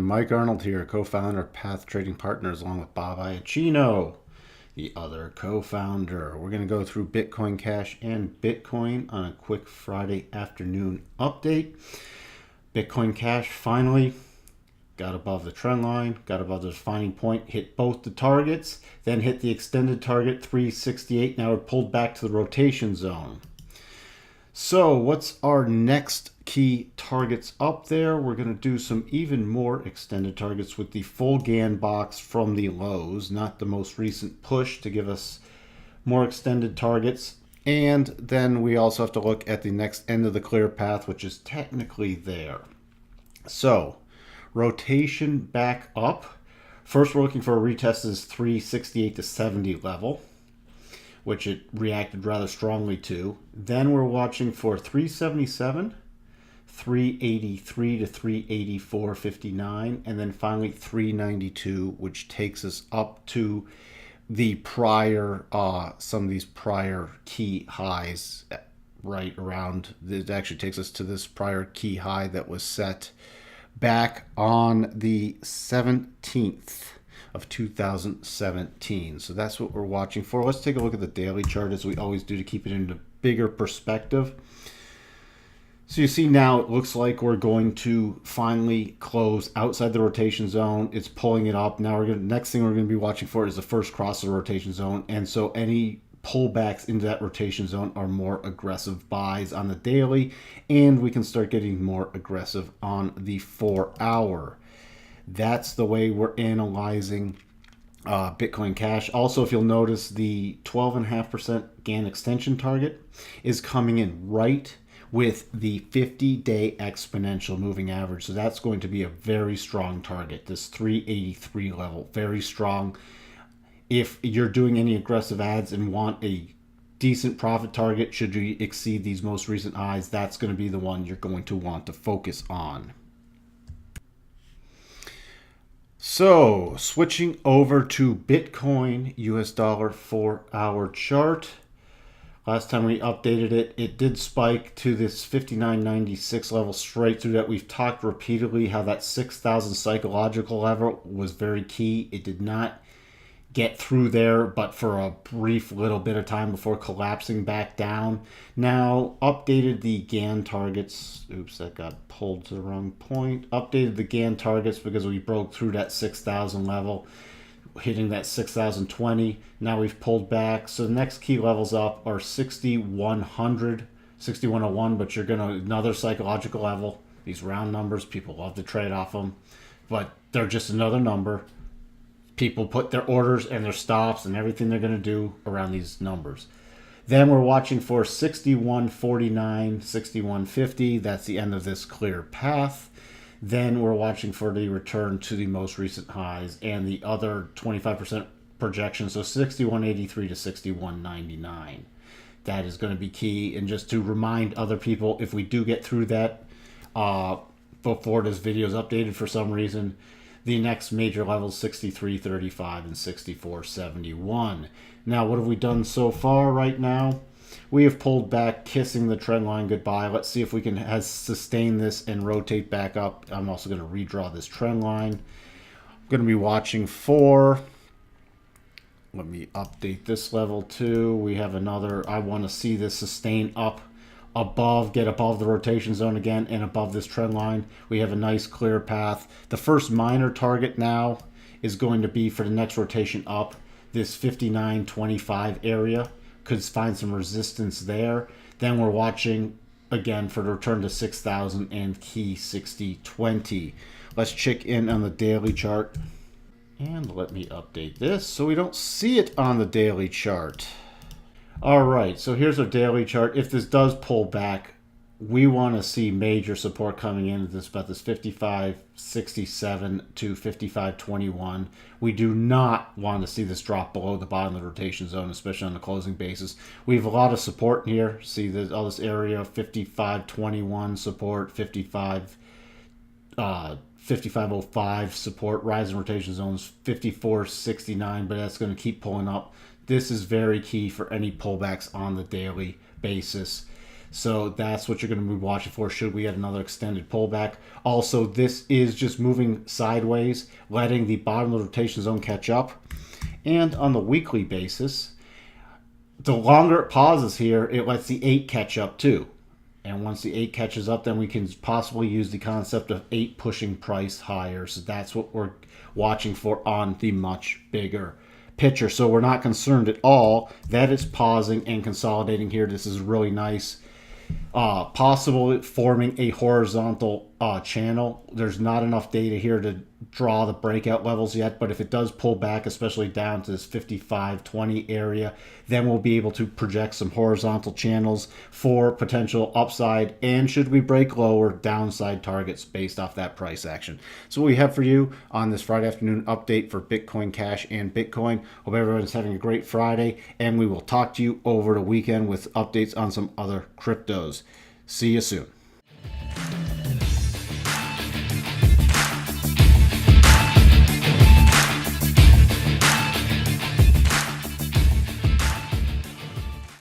Mike Arnold here, co-founder of Path Trading Partners, along with Bob Iacchino, the other co-founder. We're going to go through Bitcoin Cash and Bitcoin on a quick Friday afternoon update. Bitcoin Cash finally got above the trend line, got above the defining point, hit both the targets, then hit the extended target 368. Now it pulled back to the rotation zone. So what's our next key targets up there? We're going to do some even more extended targets with the full Gann box from the lows, not the most recent push, to give us more extended targets. And then we also have to look at the next end of the clear path, which is technically there. So rotation back up. First, we're looking for a retest of this 368 to 70 level, which it reacted rather strongly to. Then we're watching for 377, 383 to 384.59, and then finally 392, which takes us up to the prior, some of these prior key highs right around. It actually takes us to this prior key high that was set back on the 17th of 2017. So that's what we're watching for. Let's take a look at the daily chart, as we always do, to keep it in a bigger perspective. So you see now it looks like we're going to finally close outside the rotation zone. It's pulling it up. Now next thing we're going to be watching for is the first cross of the rotation zone. And so any pullbacks into that rotation zone are more aggressive buys on the daily, and we can start getting more aggressive on the 4-hour. That's the way we're analyzing Bitcoin Cash. Also, if you'll notice, the 12.5% Gann extension target is coming in right with the 50-day exponential moving average. So that's going to be a very strong target, this 383 level, very strong. If you're doing any aggressive ads and want a decent profit target, should you exceed these most recent highs, that's going to be the one you're going to want to focus on. So switching over to Bitcoin US dollar 4-hour chart. Last time we updated it, it did spike to this 59.96 level straight through that. We've talked repeatedly how that 6,000 psychological level was very key. It did not get through there, but for a brief little bit of time before collapsing back down. Now updated the Gann targets. Oops, that got pulled to the wrong point. Updated the Gann targets because we broke through that 6,000 level, hitting that 6,020. Now we've pulled back. So the next key levels up are 6,100, 6,101, but you're gonna another psychological level. These round numbers, people love to trade off them, but they're just another number. People put their orders and their stops and everything they're going to do around these numbers. Then we're watching for 61.49, 61.50. That's the end of this clear path. Then we're watching for the return to the most recent highs and the other 25% projection. So 61.83 to 61.99. That is going to be key. And just to remind other people, if we do get through that before this video is updated for some reason, the next major level is 63.35 and 64.71. Now, what have we done so far right now? We have pulled back, kissing the trend line goodbye. Let's see if we can sustain this and rotate back up. I'm also going to redraw this trend line. I'm going to be watching for, let me update this level too. We have another, I want to see this sustain up above, get above the rotation zone again and above this trend line. We have a nice clear path. The first minor target now is going to be for the next rotation up, this 59.25 area. Could find some resistance there. Then we're watching again for the return to 6,000 and key 60.20. Let's check in on the daily chart. And let me update this so we don't see it on the daily chart. All right, so here's our daily chart. If this does pull back, we want to see major support coming in at this, about this 55.67 to 55.21. We do not want to see this drop below the bottom of the rotation zone, especially on the closing basis. We have a lot of support in here. See all this area, 55.21 support, 55.05 support, rising rotation zones, 54.69, but that's going to keep pulling up. This is very key for any pullbacks on the daily basis. So that's what you're going to be watching for should we get another extended pullback. Also, this is just moving sideways, letting the bottom of the rotation zone catch up. And on the weekly basis, the longer it pauses here, it lets the 8 catch up too. And once the 8 catches up, then we can possibly use the concept of 8 pushing price higher. So that's what we're watching for on the much bigger picture. So we're not concerned at all that it's pausing and consolidating here. This is really nice. Possible forming a horizontal channel. There's not enough data here to draw the breakout levels yet, but if it does pull back, especially down to this 55.20 area, then we'll be able to project some horizontal channels for potential upside, and should we break lower, downside targets based off that price action. So what we have for you on this Friday afternoon update for Bitcoin Cash and Bitcoin. Hope everyone's having a great Friday, and we will talk to you over the weekend with updates on some other cryptos. See you soon.